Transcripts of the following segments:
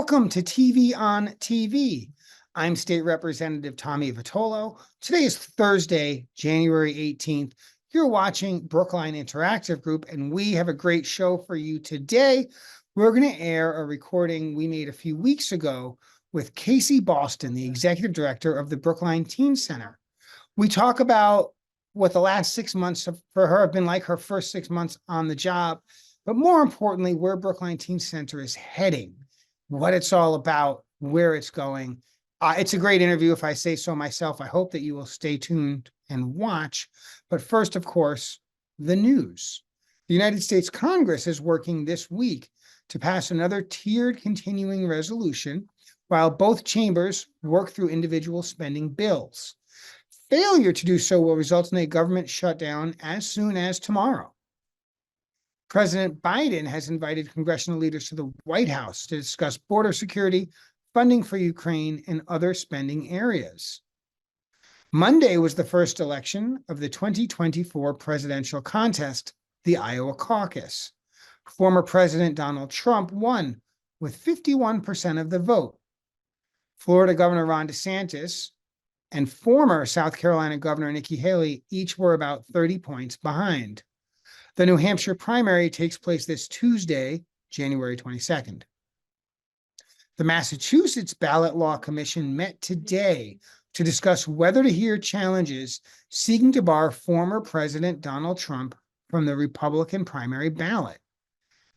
Welcome to TV on TV. I'm State Representative Tommy Vitolo. Today is Thursday, January 18th. You're watching Brookline Interactive Group, and we have a great show for you today. We're going to air a recording we made a few weeks ago with Kasey Boston, the Executive Director of the Brookline Teen Center. We talk about what the last 6 months for her have been like, her first 6 months on the job, but more importantly, where Brookline Teen Center is heading, what it's all about, where it's going. It's a great interview, if I say so myself. I hope that you will stay tuned and watch. But first, of course, the news. The United States Congress is working this week to pass another tiered continuing resolution while both chambers work through individual spending bills. Failure to do so will result in a government shutdown as soon as tomorrow. President Biden has invited congressional leaders to the White House to discuss border security, funding for Ukraine, and other spending areas. Monday was the first election of the 2024 presidential contest, the Iowa caucus. Former President Donald Trump won with 51% of the vote. Florida Governor Ron DeSantis and former South Carolina Governor Nikki Haley each were about 30 points behind. The New Hampshire primary takes place this Tuesday, January 22nd. The Massachusetts Ballot Law Commission met today to discuss whether to hear challenges seeking to bar former President Donald Trump from the Republican primary ballot.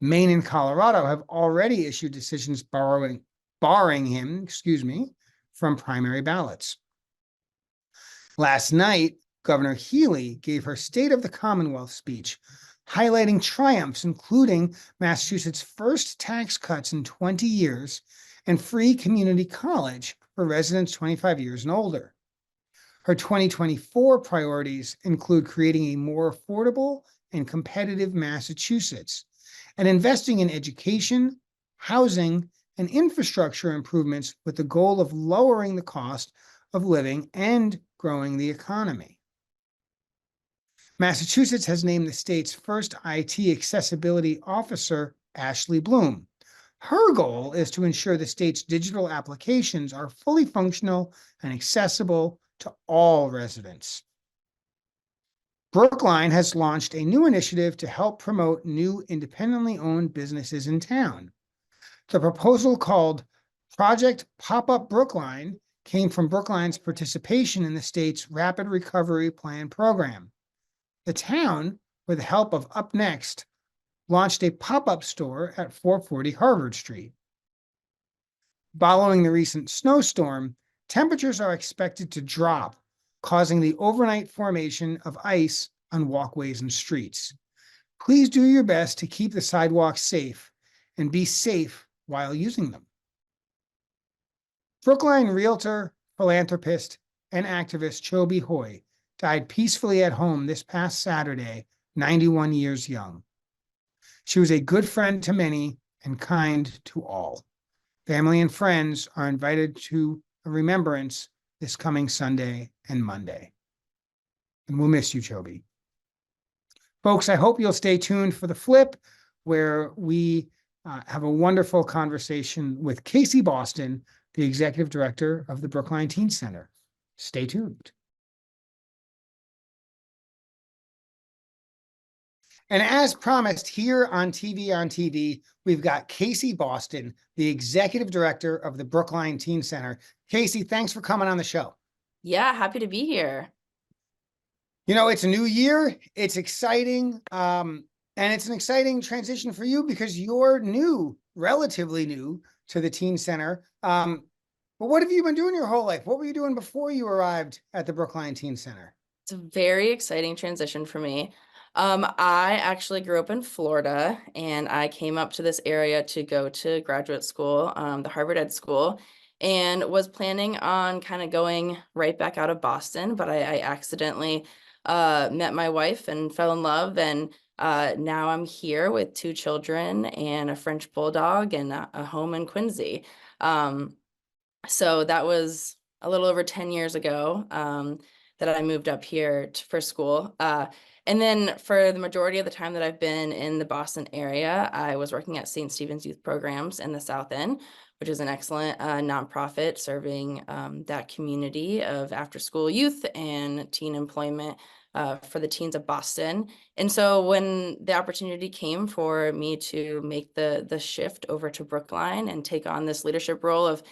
Maine and Colorado have already issued decisions barring him, from primary ballots. Last night, Governor Healy gave her State of the Commonwealth speech, highlighting triumphs, including Massachusetts' first tax cuts in 20 years and free community college for residents 25 years and older. Her 2024 priorities include creating a more affordable and competitive Massachusetts and investing in education, housing, and infrastructure improvements with the goal of lowering the cost of living and growing the economy. Massachusetts has named the state's first IT accessibility officer, Ashley Bloom. Her goal is to ensure the state's digital applications are fully functional and accessible to all residents. Brookline has launched a new initiative to help promote new independently owned businesses in town. The proposal, called Project Pop-Up Brookline, came from Brookline's participation in the state's Rapid Recovery Plan program. The town, with the help of Up Next, launched a pop-up store at 440 Harvard Street. Following the recent snowstorm, temperatures are expected to drop, causing the overnight formation of ice on walkways and streets. Please do your best to keep the sidewalks safe and be safe while using them. Brookline realtor, philanthropist, and activist Chobi Hoy died peacefully at home this past Saturday, 91 years young. She was a good friend to many and kind to all. Family and friends are invited to a remembrance this coming Sunday and Monday. And we'll miss you, Chobi. Folks, I hope you'll stay tuned for the flip, where we have a wonderful conversation with Kasey Boston, the Executive Director of the Brookline Teen Center. Stay tuned. And as promised, here on TV, we've got Kasey Boston, the Executive Director of the Brookline Teen Center. Kasey, thanks for coming on the show. Yeah, happy to be here. You know, it's a new year. It's exciting. And it's an exciting transition for you because you're new, relatively new to the Teen Center. But what have you been doing your whole life? What were you doing before you arrived at the Brookline Teen Center? It's a very exciting transition for me. I actually grew up in Florida, and I came up to this area to go to graduate school, the Harvard Ed School, and was planning on kind of going right back out of Boston, but I accidentally met my wife and fell in love, and now I'm here with 2 children and a French bulldog and a home in Quincy. So that was a little over 10 years ago that I moved up here for school. And then for the majority of the time that I've been in the Boston area, I was working at St. Stephen's Youth Programs in the South End, which is an excellent nonprofit serving that community of after-school youth and teen employment for the teens of Boston. And so when the opportunity came for me to make the shift over to Brookline and take on this leadership role of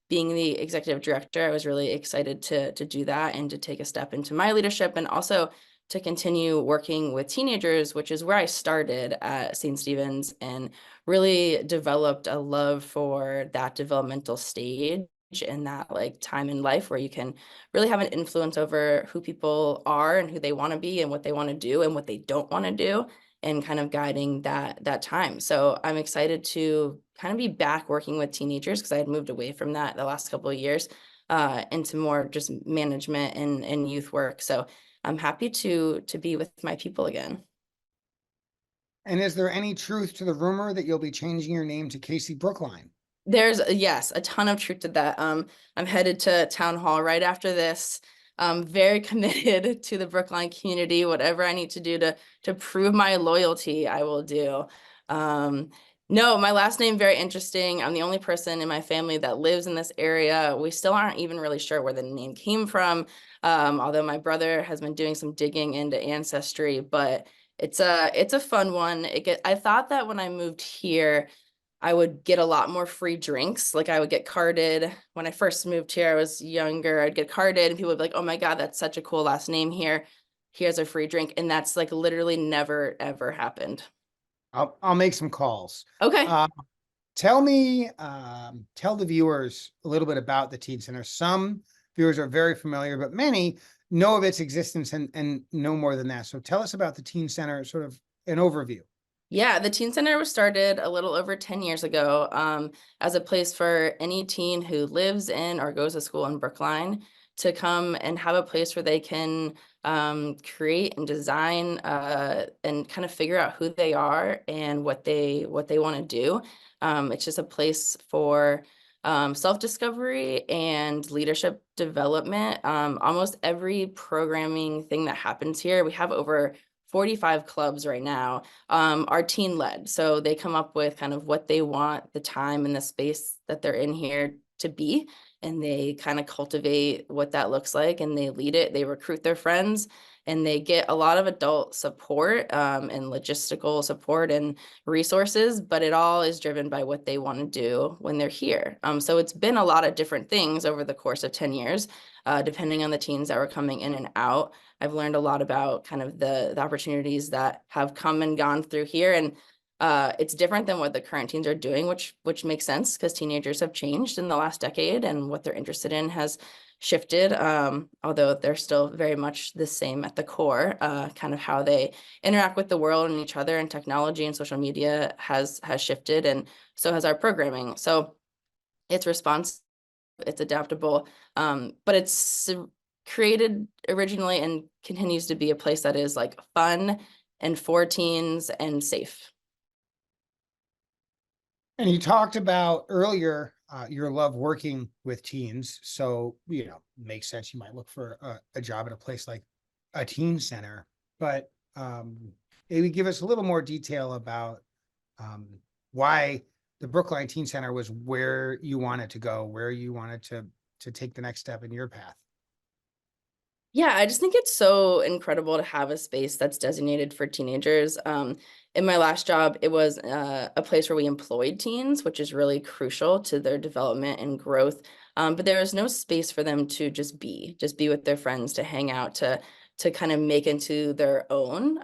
being the executive director, I was really excited to do that and to take a step into my leadership, and also to continue working with teenagers, which is where I started at St. Stephen's, and really developed a love for that developmental stage and that like time in life where you can really have an influence over who people are and who they want to be and what they want to do and what they don't want to do, and kind of guiding that time. So I'm excited to kind of be back working with teenagers, because I had moved away from that the last couple of years into more just management and youth work. So I'm happy to be with my people again. And is there any truth to the rumor that you'll be changing your name to Kasey Brookline? There's yes, a ton of truth to that. I'm headed to town hall right after this. I'm very committed to the Brookline community. Whatever I need to do to prove my loyalty, I will do. No, my last name, very interesting. I'm the only person in my family that lives in this area. We still aren't even really sure where the name came from, although my brother has been doing some digging into ancestry, but it's a fun one. I thought that when I moved here, I would get a lot more free drinks. Like I would get carded. When I first moved here, I was younger, I'd get carded and people would be like, oh my God, that's such a cool last name here. Here's a free drink. And that's like literally never, ever happened. I'll make some calls. Okay. Tell the viewers a little bit about the Teen Center. Some viewers are very familiar, but many know of its existence and know more than that. So tell us about the Teen Center, sort of an overview. Yeah, the Teen Center was started a little over 10 years ago as a place for any teen who lives in or goes to school in Brookline to come and have a place where they can create and design and kind of figure out who they are and what they want to do. It's just a place for self-discovery and leadership development. Almost every programming thing that happens here, we have over 45 clubs right now, are teen led. So they come up with kind of what they want the time and the space that they're in here to be. And they kind of cultivate what that looks like, and they lead it. They recruit their friends, and they get a lot of adult support and logistical support and resources, but it all is driven by what they want to do when they're here. So it's been a lot of different things over the course of 10 years, depending on the teens that were coming in and out. I've learned a lot about kind of the opportunities that have come and gone through here. And it's different than what the current teens are doing, which makes sense because teenagers have changed in the last decade and what they're interested in has shifted, although they're still very much the same at the core. Kind of how they interact with the world and each other, and technology and social media has shifted, and so has our programming. So it's responsive, it's adaptable, but it's created originally and continues to be a place that is like fun and for teens and safe. And you talked about earlier your love working with teens. So, makes sense. You might look for a job at a place like a teen center, but maybe give us a little more detail about why the Brookline Teen Center was where you wanted to go, where you wanted to take the next step in your path. Yeah, I just think it's so incredible to have a space that's designated for teenagers. In my last job, it was a place where we employed teens, which is really crucial to their development and growth. But there was no space for them to just be with their friends, to hang out, to kind of make into their own.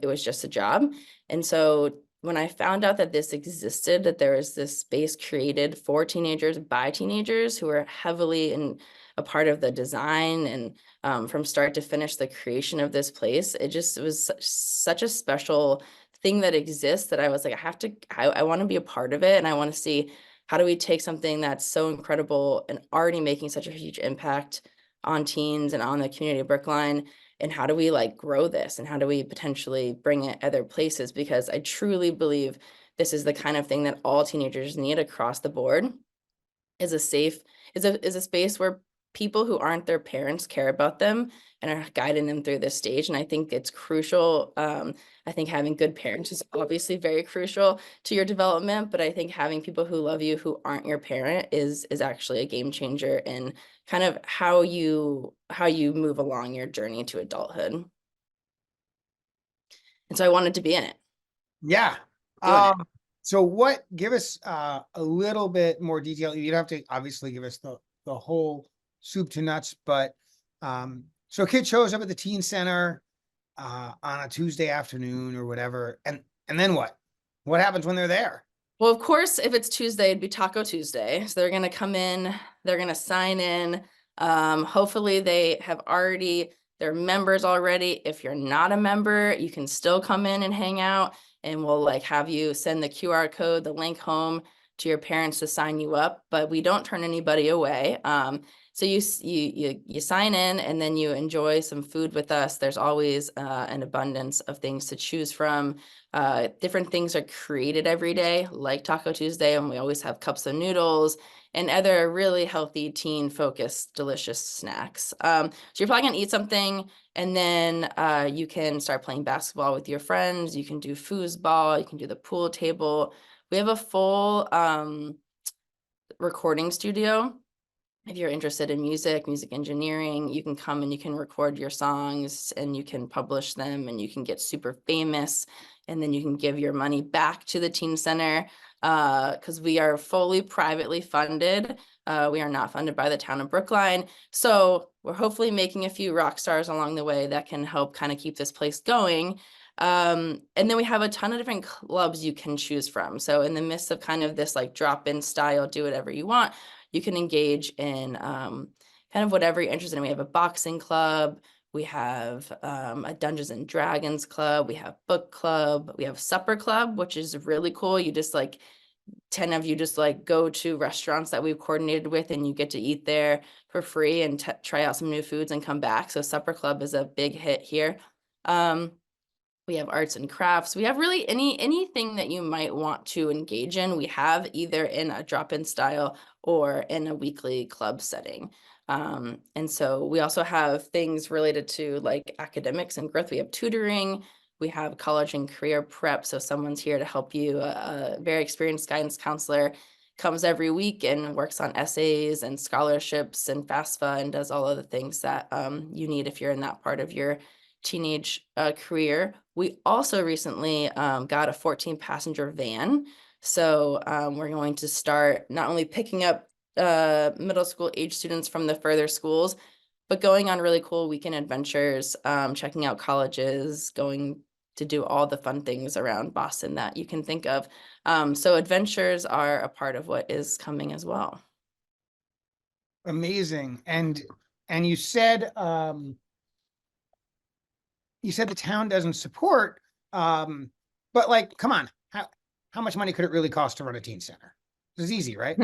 It was just a job. And so when I found out that this existed, that there was this space created for teenagers by teenagers who are heavily in a part of the design and from start to finish the creation of this place, it was such a special thing that exists that I was like, I want to be a part of it. And I want to see, how do we take something that's so incredible and already making such a huge impact on teens and on the community of Brookline, and how do we like grow this, and how do we potentially bring it other places? Because I truly believe this is the kind of thing that all teenagers need across the board, is a space where people who aren't their parents care about them and are guiding them through this stage. And I think it's crucial. I think having good parents is obviously very crucial to your development, but I think having people who love you who aren't your parent is actually a game changer in kind of how you move along your journey to adulthood. And so I wanted to be in it. Yeah. Doing it. So give us a little bit more detail. You don't have to obviously give us the whole soup to nuts, but so a kid shows up at the teen center on a Tuesday afternoon or whatever, and then what? What happens when they're there? Well, of course, if it's Tuesday, it'd be Taco Tuesday. So they're gonna come in, they're gonna sign in. Hopefully they're members already. If you're not a member, you can still come in and hang out, and we'll like have you send the QR code, the link home to your parents to sign you up, but we don't turn anybody away. So you sign in and then you enjoy some food with us. There's always an abundance of things to choose from. Different things are created every day, like Taco Tuesday, and we always have cups of noodles and other really healthy teen-focused, delicious snacks. So you're probably gonna eat something, and then you can start playing basketball with your friends. You can do foosball. You can do the pool table. We have a full recording studio. If you're interested in music engineering, you can come and you can record your songs and you can publish them and you can get super famous, and then you can give your money back to the teen center because we are fully privately funded. We are not funded by the town of Brookline. So we're hopefully making a few rock stars along the way that can help kind of keep this place going. And then we have a ton of different clubs you can choose from. So in the midst of kind of this like drop-in style, do whatever you want, you can engage in kind of whatever you're interested in. We have a boxing club, we have a Dungeons and Dragons club, we have book club, we have supper club, which is really cool. You just like 10 of you just like go to restaurants that we've coordinated with and you get to eat there for free and try out some new foods and come back. So supper club is a big hit here. We have arts and crafts. We have really anything that you might want to engage in. We have either in a drop-in style or in a weekly club setting. And so we also have things related to like academics and growth. We have tutoring. We have college and career prep. So someone's here to help you. A very experienced guidance counselor comes every week and works on essays and scholarships and FAFSA and does all of the things that you need if you're in that part of your teenage career. We also recently got a 14-passenger van. So we're going to start not only picking up middle school age students from the further schools, but going on really cool weekend adventures, checking out colleges, going to do all the fun things around Boston that you can think of. So adventures are a part of what is coming as well. Amazing. And you said the town doesn't support, but like, come on, how much money could it really cost to run a teen center? This is easy, right?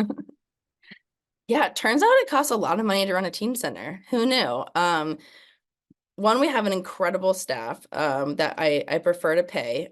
Yeah, it turns out it costs a lot of money to run a teen center. Who knew? One, we have an incredible staff that I prefer to pay.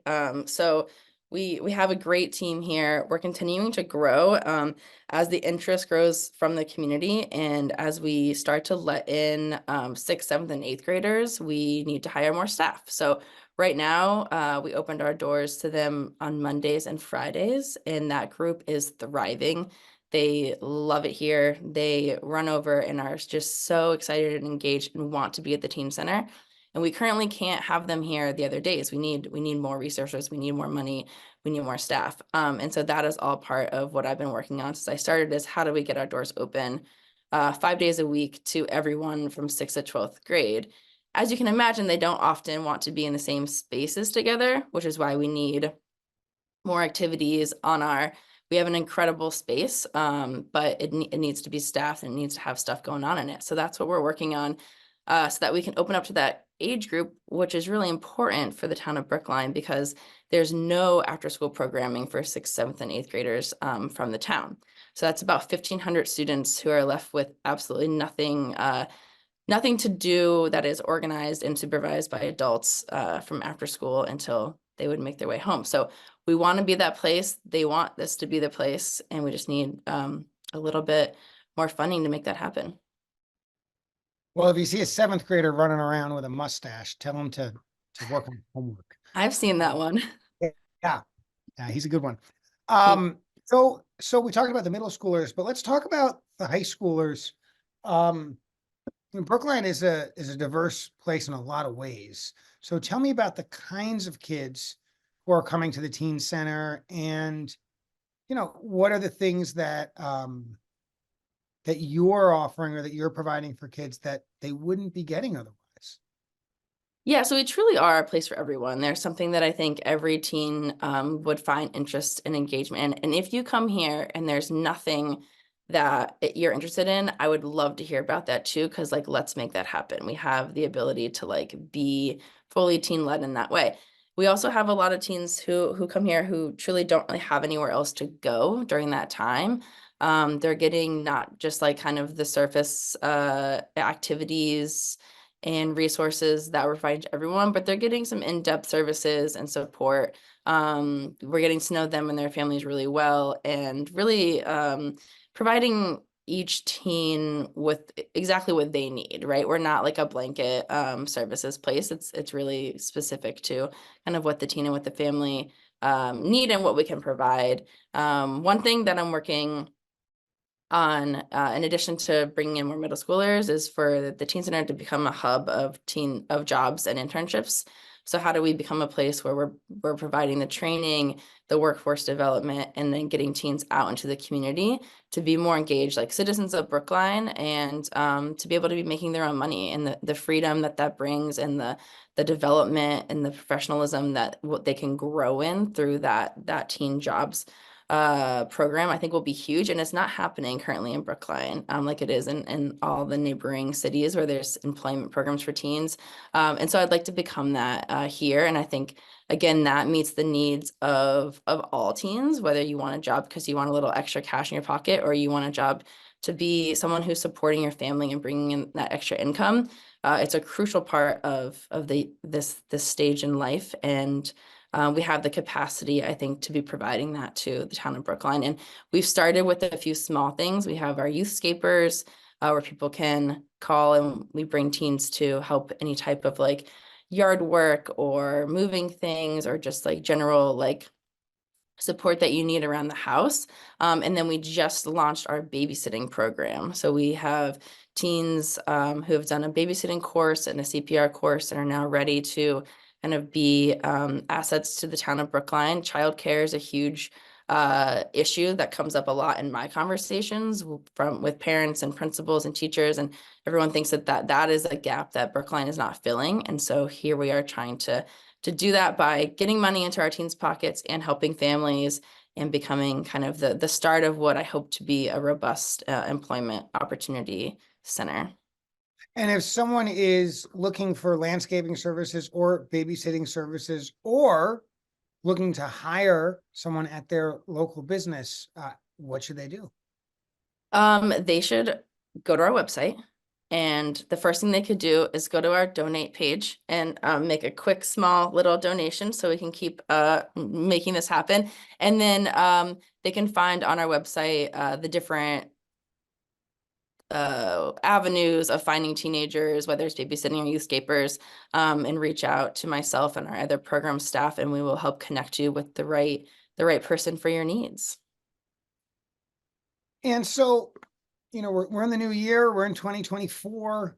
So we have a great team here. We're continuing to grow as the interest grows from the community, and as we start to let in 6th, 7th, and 8th graders, we need to hire more staff. So right now, we opened our doors to them on Mondays and Fridays, and that group is thriving. They love it here. They run over and are just so excited and engaged and want to be at the teen center. And we currently can't have them here the other days. We need more resources. We need more money. We need more staff. And so that is all part of what I've been working on since I started, is how do we get our doors open 5 days a week to everyone from 6th to 12th grade. As you can imagine, they don't often want to be in the same spaces together, which is why we need more activities on we have an incredible space, but it needs to be staffed and it needs to have stuff going on in it. So that's what we're working on so that we can open up to that age group, which is really important for the town of Brookline because there's no after school programming for 6th, 7th, and 8th graders from the town. So that's about 1,500 students who are left with absolutely nothing to do that is organized and supervised by adults from after school until they would make their way home. So we want to be that place. They want this to be the place, and we just need a little bit more funding to make that happen. Well, if you see a seventh grader running around with a mustache, tell him to work on homework. I've seen that one. Yeah, yeah, he's a good one. So we talked about the middle schoolers, but let's talk about the high schoolers. Um, Brookline is a diverse place in a lot of ways. So tell me about the kinds of kids who are coming to the teen center, and what are the things that you're offering or that you're providing for kids that they wouldn't be getting otherwise? Yeah, so we truly are a place for everyone. There's something that I think every teen would find interest and engagement in. And if you come here and there's nothing that you're interested in, I would love to hear about that too, because like let's make that happen. We have the ability to like be fully teen led in that way. We also have a lot of teens who come here who truly don't really have anywhere else to go during that time. They're getting not just like kind of the surface activities and resources that we're providing to everyone, but they're getting some in-depth services and support. We're getting to know them and their families really well, and really providing each teen with exactly what they need, right? We're not like a blanket services place. It's really specific to kind of what the teen and what the family need and what we can provide. One thing that I'm working on, in addition to bringing in more middle schoolers, is for the teen center to become a hub of jobs and internships. So how do we become a place where we're providing the training, the workforce development, and then getting teens out into the community to be more engaged like citizens of Brookline, and to be able to be making their own money, and the freedom that brings, and the development and the professionalism that what they can grow in through that teen jobs program, I think will be huge. And it's not happening currently in Brookline, like it is in all the neighboring cities where there's employment programs for teens. And so I'd like to become that here. And I think, again, that meets the needs of all teens, whether you want a job because you want a little extra cash in your pocket, or you want a job to be someone who's supporting your family and bringing in that extra income. It's a crucial part of this stage in life. And we have the capacity, I think, to be providing that to the town of Brookline. And we've started with a few small things. We have our youthscapers, where people can call, and we bring teens to help any type of like yard work or moving things, or just like general like support that you need around the house. And then we just launched our babysitting program. So we have teens who have done a babysitting course and a CPR course and are now ready to kind of be assets to the town of Brookline. Childcare is a huge issue that comes up a lot in my conversations with parents and principals and teachers, and everyone thinks that is a gap that Brookline is not filling. And so here we are trying to do that by getting money into our teens' pockets and helping families, and becoming kind of the start of what I hope to be a robust employment opportunity center. And if someone is looking for landscaping services or babysitting services, or looking to hire someone at their local business, what should they do? They should go to our website, and the first thing they could do is go to our donate page and make a quick, small little donation so we can keep making this happen. And then they can find on our website the different avenues of finding teenagers, whether it's babysitting or youthscapers, and reach out to myself and our other program staff, and we will help connect you with the right person for your needs. And so, we're in the new year, we're in 2024.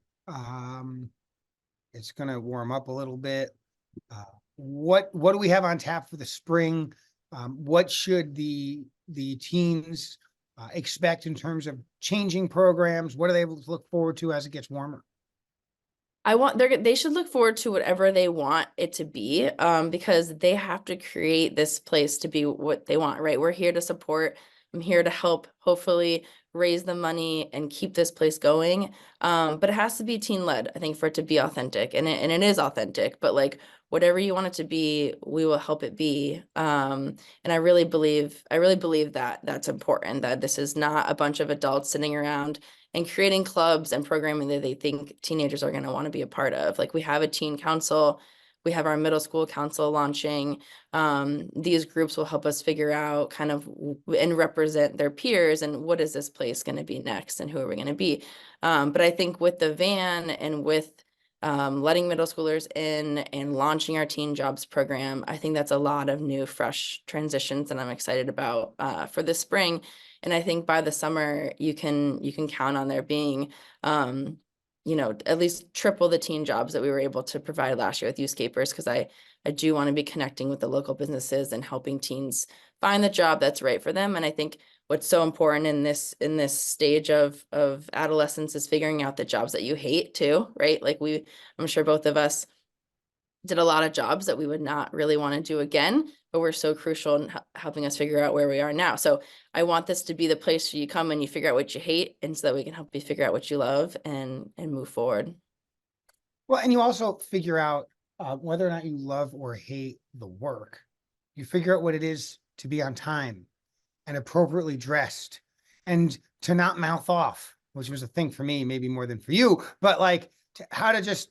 It's going to warm up a little bit. What do we have on tap for the spring? What should the teens expect in terms of changing programs? What are they able to look forward to as it gets warmer? They should look forward to whatever they want it to be, because they have to create this place to be what they want, right? We're here to support. I'm here to help, hopefully raise the money and keep this place going. But it has to be teen led, I think, for it to be authentic, and it is authentic, but like whatever you want it to be, we will help it be. And I really believe that that's important, that this is not a bunch of adults sitting around and creating clubs and programming that they think teenagers are going to want to be a part of. Like, we have a teen council, we have our middle school council launching. These groups will help us figure out kind of and represent their peers and what is this place going to be next and who are we going to be. But I think with the van and with letting middle schoolers in and launching our teen jobs program, I think that's a lot of new, fresh transitions that I'm excited about for this spring. And I think by the summer, you can count on there being, at least triple the teen jobs that we were able to provide last year with Youthscapers, because I do want to be connecting with the local businesses and helping teens find the job that's right for them. And I think what's so important in this stage of adolescence is figuring out the jobs that you hate too, right? Like I'm sure both of us did a lot of jobs that we would not really want to do again, but we're so crucial in helping us figure out where we are now. So I want this to be the place where you come and you figure out what you hate, and so that we can help you figure out what you love and move forward. Well, and you also figure out whether or not you love or hate the work. You figure out what it is to be on time and appropriately dressed and to not mouth off, which was a thing for me, maybe more than for you, but like how to just,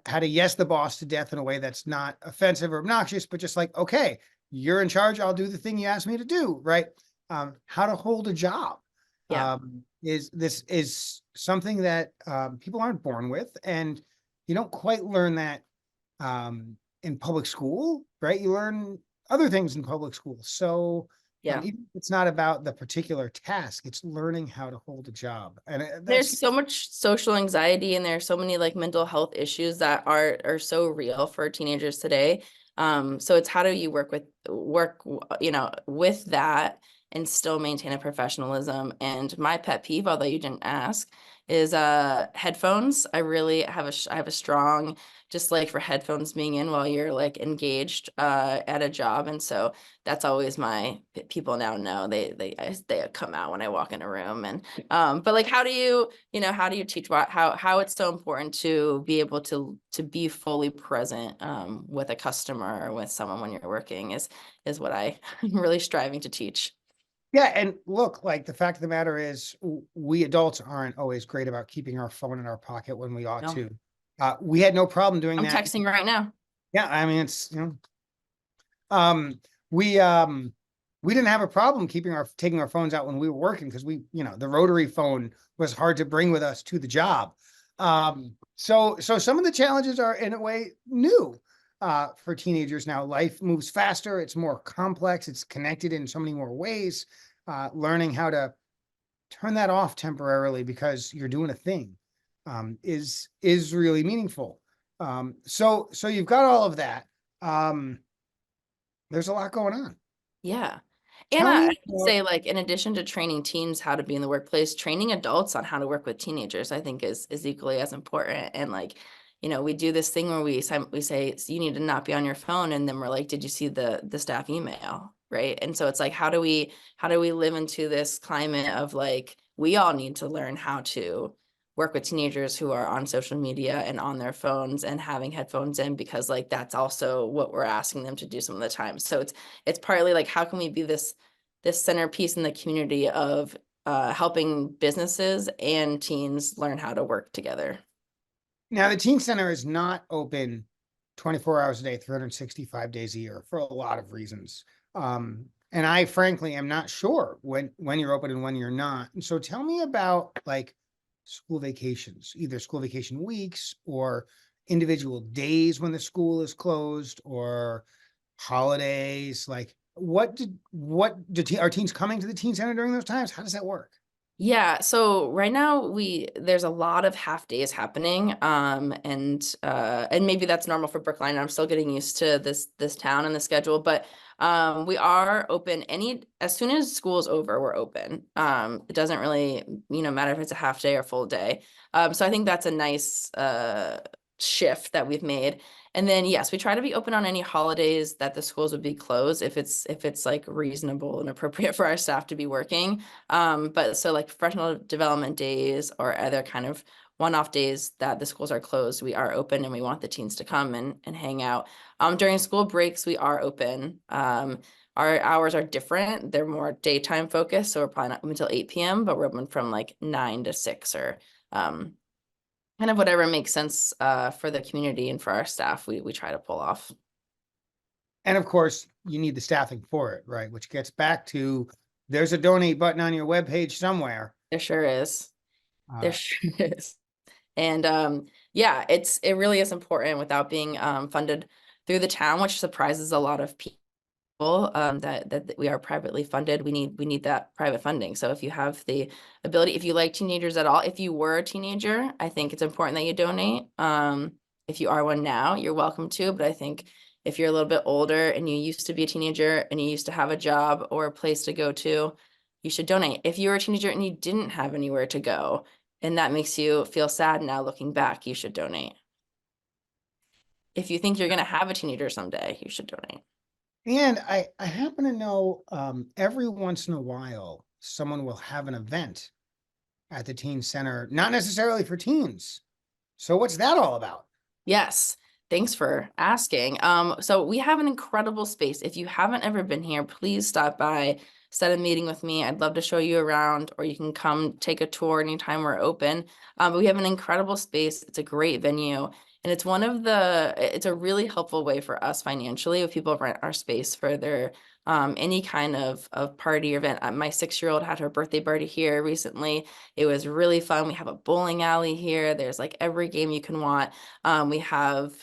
how to yes the boss to death in a way that's not offensive or obnoxious, but just like, okay, you're in charge, I'll do the thing you asked me to do, right? How to hold a job. Yeah. Is something that people aren't born with, and you don't quite learn that in public school, right? You learn other things in public school. So Yeah. even if it's not about the particular task, it's learning how to hold a job. And There's that's so much social anxiety, and there's so many like mental health issues that are so real for teenagers today. So it's how do you work with that and still maintain a professionalism. And my pet peeve, although you didn't ask, is headphones. I really have I have a strong dislike for headphones being in while you're like engaged at a job. And so that's always people now know they come out when I walk in a room. And but like how do you teach how it's so important to be able to be fully present with a customer or with someone when you're working is what I'm really striving to teach. Yeah, and look, like the fact of the matter is, we adults aren't always great about keeping our phone in our pocket when we ought No, to. We had no problem doing I'm that. texting right now. Yeah, I mean, it's um, we um, we didn't have a problem taking our phones out when we were working, because the rotary phone was hard to bring with us to the job. So some of the challenges are in a way new for teenagers now. Life moves faster, it's more complex, it's connected in so many more ways. Learning how to turn that off temporarily because you're doing a thing is really meaningful. So you've got all of that. There's a lot going on. Yeah. And Tell I me would say, like, in addition to training teens how to be in the workplace, training adults on how to work with teenagers, I think is equally as important. And like, we do this thing where we say you need to not be on your phone, and then we're like, did you see the staff email? Right. And so it's like, how do we live into this climate of like, we all need to learn how to work with teenagers who are on social media and on their phones and having headphones in, because like that's also what we're asking them to do some of the time. So it's partly like, how can we be this centerpiece in the community of helping businesses and teens learn how to work together. Now, the Teen Center is not open 24 hours a day, 365 days a year, for a lot of reasons. And I frankly am not sure when you're open and when you're not. And so tell me about like school vacations, either school vacation weeks or individual days when the school is closed, or holidays. Like are teens coming to the Teen Center during those times? How does that work? Yeah, so right now there's a lot of half days happening, and maybe that's normal for Brookline. I'm still getting used to this town and the schedule, but we are open as soon as school's over, we're open. It doesn't really matter if it's a half day or full day. So I think that's a nice shift that we've made. And then yes, we try to be open on any holidays that the schools would be closed if it's like reasonable and appropriate for our staff to be working. But so like professional development days or other kind of one-off days that the schools are closed, we are open, and we want the teens to come and hang out. During school breaks, we are open. Our hours are different. They're more daytime focused. So we're probably not open until 8 p.m., but we're open from like 9 to 6 or kind of whatever makes sense for the community and for our staff, we try to pull off. And of course, you need the staffing for it, right? Which gets back to, there's a donate button on your webpage somewhere. There sure is. There Uh, sure is. And yeah, it really is important without being funded through the town, which surprises a lot of people. That we are privately funded. We need that private funding. So if you have the ability, if you like teenagers at all, if you were a teenager, I think it's important that you donate. If you are one now, you're welcome to, but I think if you're a little bit older and you used to be a teenager and you used to have a job or a place to go to, you should donate. If you were a teenager and you didn't have anywhere to go and that makes you feel sad now looking back, you should donate. If you think you're going to have a teenager someday, you should donate. And I happen to know every once in a while, someone will have an event at the teen center, not necessarily for teens. So what's that all about? Yes, thanks for asking. So we have an incredible space. If you haven't ever been here, please stop by, set a meeting with me. I'd love to show you around, or you can come take a tour anytime we're open. But we have an incredible space. It's a great venue. And it's a really helpful way for us financially if people rent our space for their any kind of party or event. My 6-year-old had her birthday party here recently. It was really fun. We have a bowling alley here. There's like every game you can want. We have,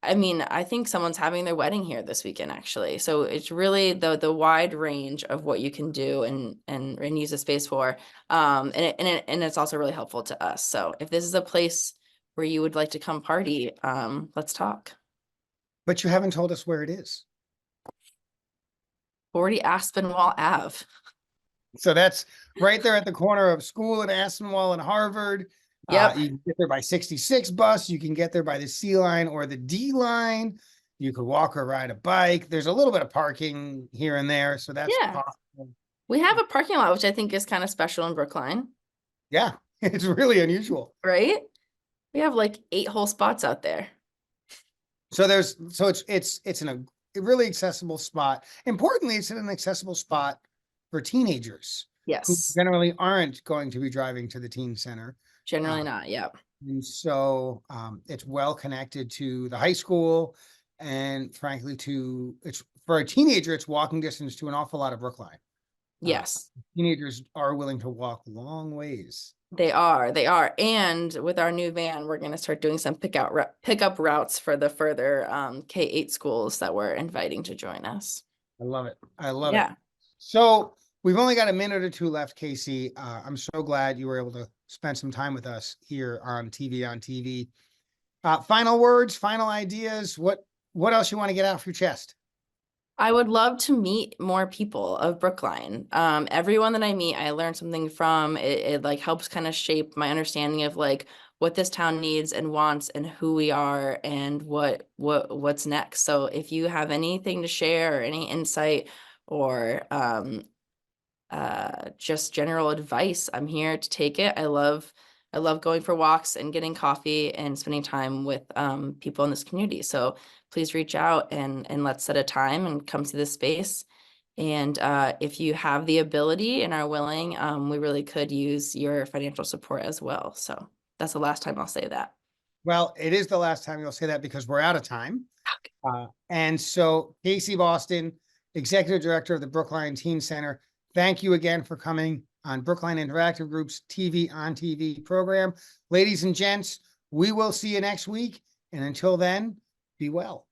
I mean, I think someone's having their wedding here this weekend, actually. So it's really the wide range of what you can do and use the space for. And it's also really helpful to us. So if this is a place where you would like to come party, let's talk. But you haven't told us where it is. 40 Aspinwall Ave. So that's right there at the corner of School and Aspinwall and Harvard. Yep. You can get there by 66 bus. You can get there by the C line or the D line. You could walk or ride a bike. There's a little bit of parking here and there. So that's possible. We have a parking lot, which I think is kind of special in Brookline. Yeah, it's really unusual. Right? We have like 8 whole spots out there. So it's a really accessible spot. Importantly, it's in an accessible spot for teenagers. Yes. Who generally aren't going to be driving to the teen center. Generally not, yep. And so it's well connected to the high school, and frankly, it's for a teenager, it's walking distance to an awful lot of Brookline. Yes. Teenagers are willing to walk long ways. They are. And with our new van, we're going to start doing some pickup routes for the further K-8 schools that we're inviting to join us. I love it. I love it. So we've only got a minute or two left, Kasey. I'm so glad you were able to spend some time with us here on TV. Final words, final ideas. What else you want to get off your chest? I would love to meet more people of Brookline. Everyone that I meet, I learn something from. It like helps kind of shape my understanding of like what this town needs and wants and who we are and what's next. So if you have anything to share or any insight or just general advice, I'm here to take it. I love going for walks and getting coffee and spending time with people in this community. So please reach out and let's set a time and come to this space. And if you have the ability and are willing, we really could use your financial support as well. So that's the last time I'll say that. Well, it is the last time you'll say that because we're out of time. And so Kasey Boston, Executive Director of the Brookline Teen Center, thank you again for coming on Brookline Interactive Group's TV on TV program. Ladies and gents, we will see you next week. And until then, be well.